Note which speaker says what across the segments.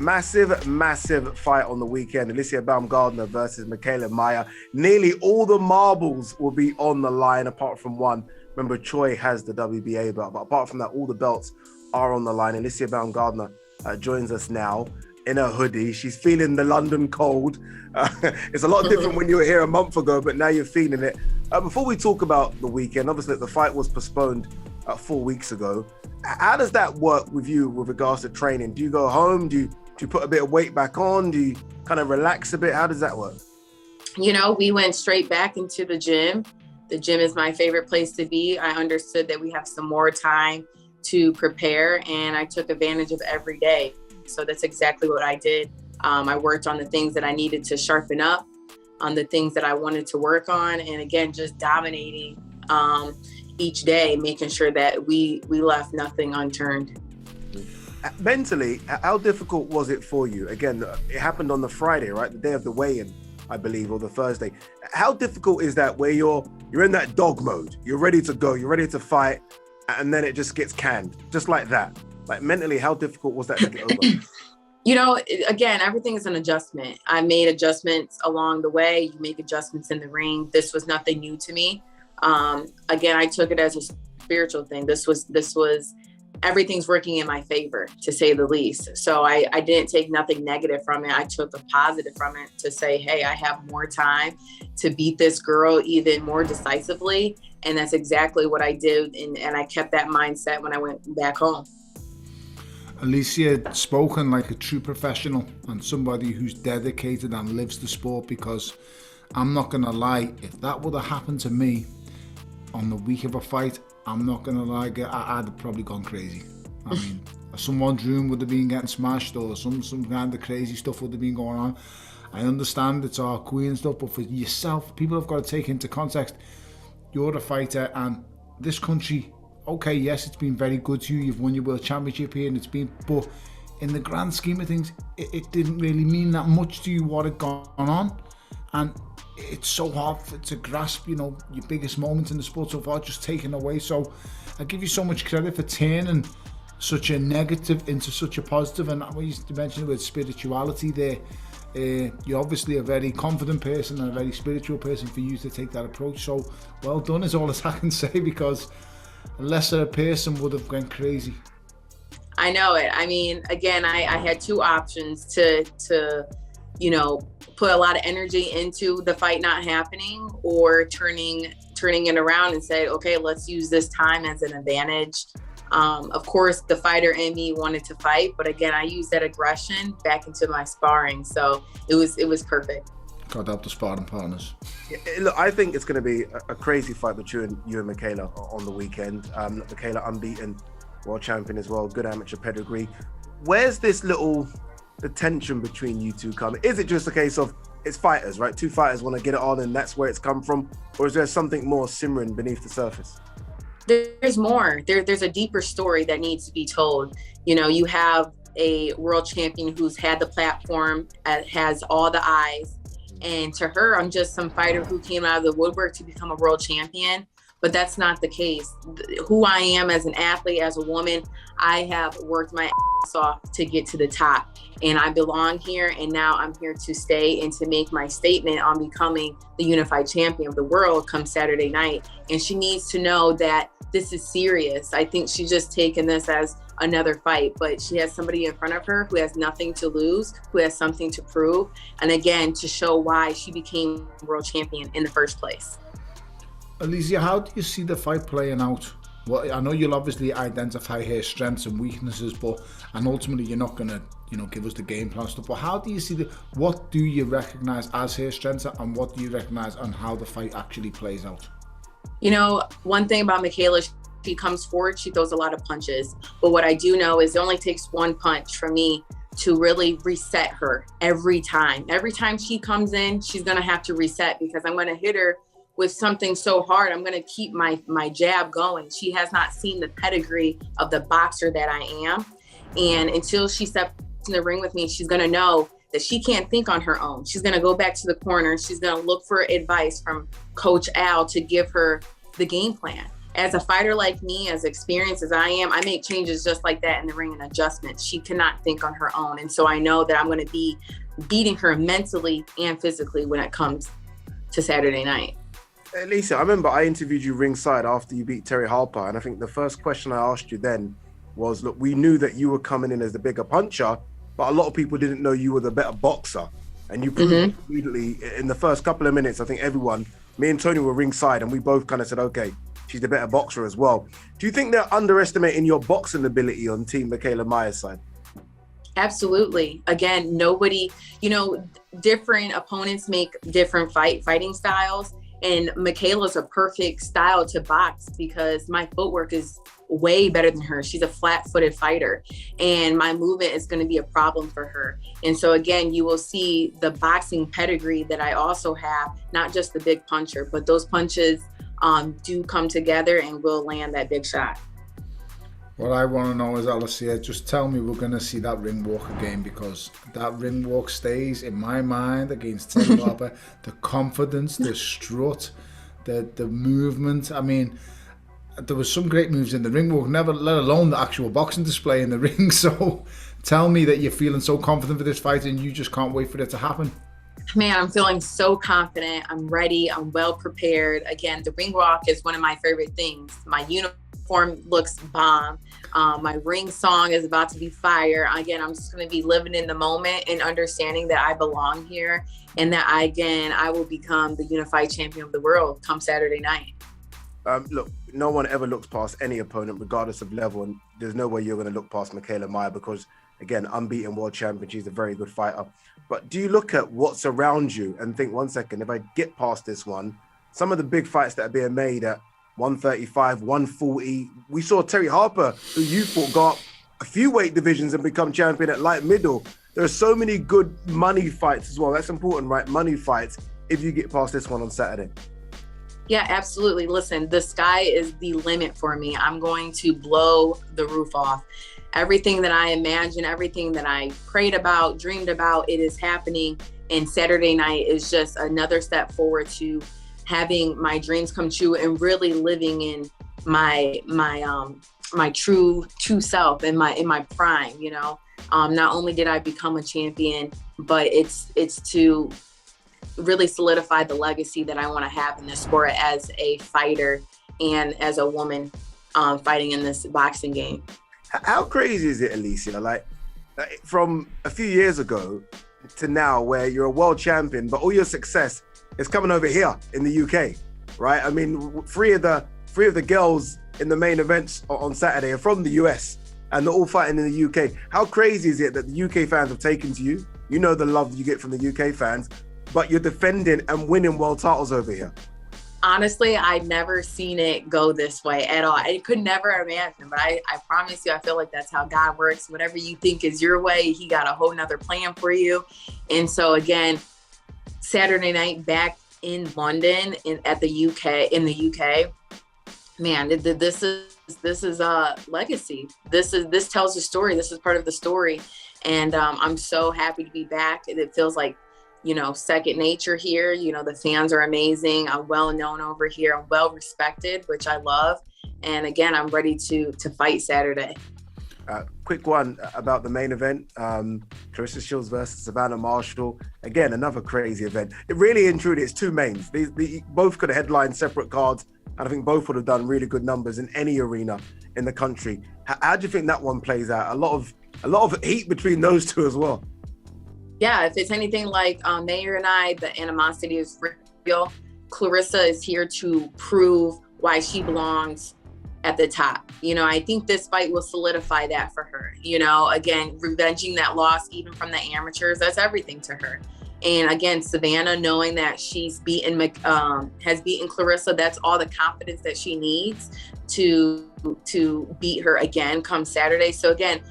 Speaker 1: Massive fight on the weekend. Alycia Baumgardner versus Mikaela Mayer. Nearly all the marbles will be on the line apart from one. Remember, Choi has the WBA belt, but apart from that, all the belts are on the line. Alycia Baumgardner joins us now in a hoodie. She's feeling the London cold. It's a lot different when you were here a month ago, but now you're feeling it. Before we talk about the weekend, obviously the fight was postponed 4 weeks ago. How does that work with you with regards to training? Do you go home? Do you put a bit of weight back on? Do you kind of relax a bit? How does that work?
Speaker 2: You know, we went straight back into the gym. The gym is my favorite place to be. I understood that we have some more time to prepare, and I took advantage of every day. So that's exactly what I did. I worked on the things that I needed to sharpen up, on the things that I wanted to work on, and again, just dominating each day, making sure that we left nothing unturned.
Speaker 1: Mentally, how difficult was it for you? Again, it happened on the Friday, right? The day of the weigh-in, I believe, or the Thursday. How difficult is that where you're in that dog mode? You're ready to go, you're ready to fight, and then it just gets canned, just like that. Like mentally, how difficult was that to get over?
Speaker 2: You know, again, everything is an adjustment. I made adjustments along the way. You make adjustments in the ring. This was nothing new to me. Again, I took it as a spiritual thing. This was everything's working in my favor, to say the least. So I didn't take nothing negative from it. I took a positive from it to say, hey, I have more time to beat this girl even more decisively. And that's exactly what I did. And I kept that mindset when I went back home.
Speaker 3: Alicia had spoken like a true professional and somebody who's dedicated and lives the sport, because I'm not going to lie, if that would have happened to me on the week of a fight, I'm not going to lie, I'd have probably gone crazy. I mean, someone's room would have been getting smashed, or some kind of crazy stuff would have been going on. I understand it's our queen and stuff, but for yourself, people have got to take into context, you're a fighter, and this country, okay, yes, it's been very good to you. You've won your world championship here, and but in the grand scheme of things, it didn't really mean that much to you what had gone on. And it's so hard to grasp, you know, your biggest moments in the sport so far just taken away. So I give you so much credit for turning such a negative into such a positive. And I used to mention with spirituality there. You're obviously a very confident person and a very spiritual person for you to take that approach. So well done is all that I can say, because a lesser person would have gone crazy.
Speaker 2: I know it. I mean, again, I had two options to you know, put a lot of energy into the fight not happening, or turning it around and say, okay, let's use this time as an advantage. Of course, the fighter in me wanted to fight, but again, I used that aggression back into my sparring. So it was perfect.
Speaker 3: God help the sparring partners.
Speaker 1: Yeah, look, I think it's going to be a crazy fight between you and Michaela on the weekend. Michaela, unbeaten world champion as well, good amateur pedigree. Where's the tension between you two coming? Is it just a case of it's fighters, right? Two fighters want to get it on and that's where it's come from? Or is there something more simmering beneath the surface?
Speaker 2: There's more. There's a deeper story that needs to be told. You know, you have a world champion who's had the platform, has all the eyes. And to her, I'm just some fighter who came out of the woodwork to become a world champion. But that's not the case. Who I am as an athlete, as a woman, I have worked my ass off to get to the top. And I belong here, and now I'm here to stay and to make my statement on becoming the unified champion of the world come Saturday night. And she needs to know that this is serious. I think she's just taken this as another fight, but she has somebody in front of her who has nothing to lose, who has something to prove. And again, to show why she became world champion in the first place.
Speaker 3: Alicia, how do you see the fight playing out? Well, I know you'll obviously identify her strengths and weaknesses, and ultimately you're not going to, give us the game plan stuff. But how do you see what do you recognise as her strengths, and what do you recognise on how the fight actually plays out?
Speaker 2: You know, one thing about Michaela, she comes forward, she throws a lot of punches. But what I do know is it only takes one punch for me to really reset her every time. Every time she comes in, she's going to have to reset, because I'm going to hit her with something so hard. I'm going to keep my jab going. She has not seen the pedigree of the boxer that I am. And until she steps in the ring with me, she's going to know that she can't think on her own. She's going to go back to the corner. She's going to look for advice from Coach Al to give her the game plan. as a fighter like me, as experienced as I am, I make changes just like that in the ring and adjustments. She cannot think on her own. And so I know that I'm going to be beating her mentally and physically when it comes to Saturday night.
Speaker 1: Alicia, I remember I interviewed you ringside after you beat Terry Harper. And I think the first question I asked you then was, look, we knew that you were coming in as the bigger puncher, but a lot of people didn't know you were the better boxer. And you proved it immediately in the first couple of minutes. I think everyone, me and Tony were ringside and we both kind of said, okay, she's the better boxer as well. Do you think they're underestimating your boxing ability on Team Mikaela Mayer's side?
Speaker 2: Absolutely. Again, nobody, different opponents make different fighting styles. And Michaela's a perfect style to box because my footwork is way better than her. She's a flat-footed fighter and my movement is going to be a problem for her. And so again, you will see the boxing pedigree that I also have, not just the big puncher, but those punches do come together and will land that big shot.
Speaker 3: What I want to know is, Alicia, just tell me we're going to see that ring walk again, because that ring walk stays in my mind against Terry Harper. The confidence, the strut, the movement. I mean, there was some great moves in the ring walk, never let alone the actual boxing display in the ring. So tell me that you're feeling so confident for this fight and you just can't wait for it to happen.
Speaker 2: Man, I'm feeling so confident. I'm ready. I'm well prepared. Again, the ring walk is one of my favorite things. My uniform looks bomb. My ring song is about to be fire. Again, I'm just going to be living in the moment and understanding that I belong here and that I will become the unified champion of the world come Saturday night.
Speaker 1: Look, no one ever looks past any opponent, regardless of level, and there's no way you're going to look past Mikaela Mayer because, again, unbeaten world champion, she's a very good fighter. But do you look at what's around you and think, 1 second, if I get past this one, some of the big fights that are being made at 135, 140, we saw Terry Harper, who you fought, go up a few weight divisions and become champion at light middle. There are so many good money fights as well. That's important, right? Money fights, if you get past this one on Saturday.
Speaker 2: Yeah, absolutely. Listen, the sky is the limit for me. I'm going to blow the roof off. Everything that I imagine, everything that I prayed about, dreamed about, it is happening. And Saturday night is just another step forward to having my dreams come true and really living in my true self in my prime. Not only did I become a champion, but it's to really solidify the legacy that I want to have in this sport as a fighter and as a woman fighting in this boxing game.
Speaker 1: How crazy is it, Alicia? Like from a few years ago to now, where you're a world champion, but all your success is coming over here in the UK, right? I mean, three of the girls in the main events on Saturday are from the US, and they're all fighting in the UK. How crazy is it that the UK fans have taken to you? You know the love you get from the UK fans, but you're defending and winning world titles over here.
Speaker 2: Honestly, I've never seen it go this way at all. I could never imagine, but I promise you, I feel like that's how God works. Whatever you think is your way, he got a whole nother plan for you. And so again, Saturday night back in London in the UK, man, this is a legacy. This tells a story. This is part of the story. And I'm so happy to be back. It feels like, second nature here. The fans are amazing. I'm well known over here. I'm well respected, which I love. And again, I'm ready to fight Saturday.
Speaker 1: Quick one about the main event. Clarissa Shields versus Savannah Marshall. Again, another crazy event. It really and truly, it's two mains. They both could have headlined separate cards, and I think both would have done really good numbers in any arena in the country. How do you think that one plays out? A lot of heat between those two as well.
Speaker 2: Yeah, if it's anything like Meyer and I, the animosity is real. Clarissa is here to prove why she belongs at the top. I think this fight will solidify that for her. Again, revenging that loss, even from the amateurs, that's everything to her. And again, Savannah, knowing that she's has beaten Clarissa, that's all the confidence that she needs to beat her again come Saturday. So again,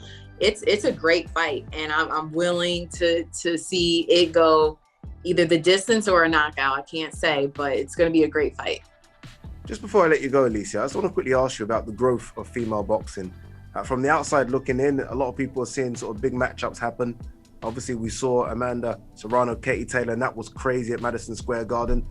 Speaker 2: it's a great fight, and I'm willing to see it go either the distance or a knockout. I can't say, but it's going to be a great fight.
Speaker 1: Just before I let you go, Alicia, I just want to quickly ask you about the growth of female boxing. From the outside looking in, a lot of people are seeing sort of big matchups happen. Obviously, we saw Amanda Serrano, Katie Taylor, and that was crazy at Madison Square Garden.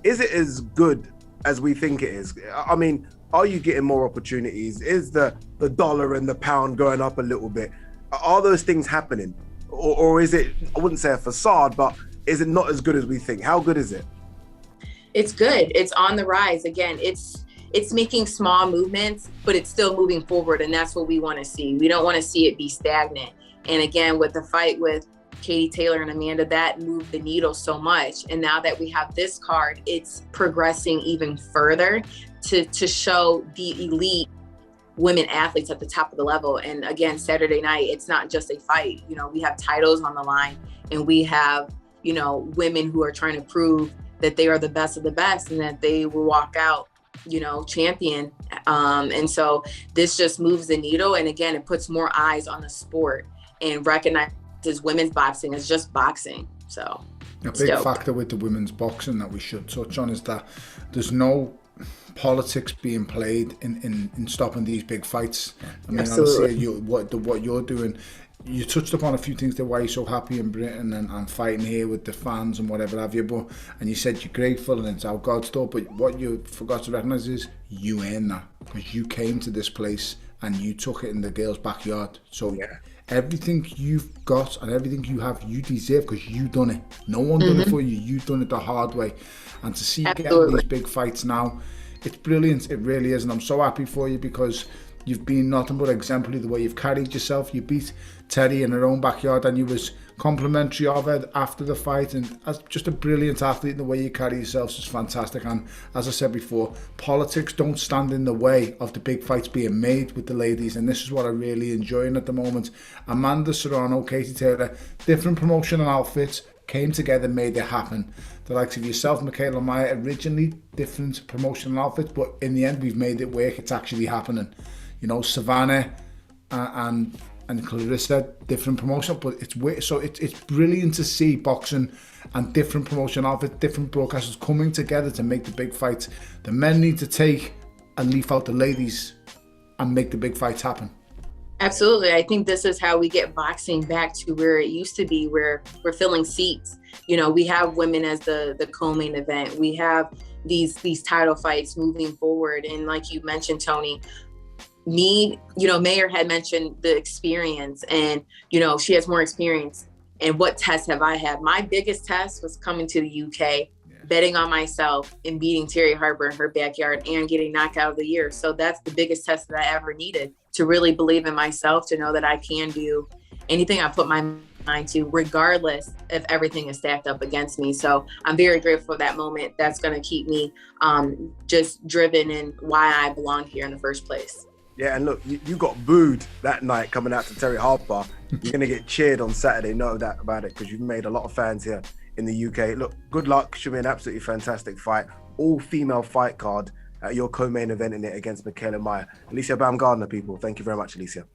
Speaker 1: Is it as good as we think it is? I mean, Are you getting more opportunities? Is the dollar and the pound going up a little bit? Are those things happening? Or is it, I wouldn't say a facade, but is it not as good as we think? How good is it?
Speaker 2: It's good. It's on the rise. Again, it's making small movements, but it's still moving forward. And that's what we want to see. We don't want to see it be stagnant. And again, with the fight with Katie Taylor and Amanda, that moved the needle so much. And now that we have this card, it's progressing even further to show the elite women athletes at the top of the level. And again, Saturday night, it's not just a fight. You know, we have titles on the line, and we have, you know, women who are trying to prove that they are the best of the best and that they will walk out, you know, champion. And so this just moves the needle. And again, it puts more eyes on the sport and recognizes women's boxing as just boxing. So
Speaker 3: a big factor with the women's boxing that we should touch on is that there's no politics being played in stopping these big fights. I mean,
Speaker 2: Absolutely.
Speaker 3: Alicia, what you're doing, you touched upon a few things that why you're so happy in Britain and fighting here with the fans and whatever have you, and you said you're grateful and it's how God's done, but what you forgot to recognise is you earned that, because you came to this place and you took it in the girls' backyard. So everything you've got and everything you have, you deserve, because you've done it. No one done it for you. You've done it the hard way. And to see you getting these big fights now, it's brilliant. It really is. And I'm so happy for you, because you've been nothing but exemplary the way you've carried yourself. You beat Terry in her own backyard, and you was complimentary of her after the fight, and as just a brilliant athlete, and the way you carry yourself is fantastic. And as I said before, politics don't stand in the way of the big fights being made with the ladies, and this is what I'm really enjoying at the moment. Amanda Serrano, Katie Taylor, different promotion and outfits came together, made it happen. The likes of yourself, Mikaela Mayer, originally different promotional outfits, but in the end we've made it work. It's actually happening. You know, Savannah and Clarissa, different promotion, but it's brilliant to see boxing and different promotion outfits, different broadcasters coming together to make the big fights. The men need to take and leave out the ladies and make the big fights happen.
Speaker 2: Absolutely. I think this is how we get boxing back to where it used to be, where we're filling seats. You know, we have women as the co-main event. We have these title fights moving forward. And like you mentioned, Tony, Meyer had mentioned the experience, and, you know, she has more experience. And what tests have I had? My biggest test was coming to the UK, betting on myself and beating Terry Harper in her backyard and getting knockout of the year. So that's the biggest test that I ever needed, to really believe in myself, to know that I can do anything I put my mind to, regardless if everything is stacked up against me. So I'm very grateful for that moment. That's going to keep me just driven in why I belong here in the first place.
Speaker 1: Yeah, and look, you got booed that night coming out to Terry Harper. You're going to get cheered on Saturday, know that about it, because you've made a lot of fans here in the UK. Look, good luck. Should be an absolutely fantastic fight. All-female fight card at your co-main event in it against Mikaela Mayer. Alycia Baumgardner, people. Thank you very much, Alicia.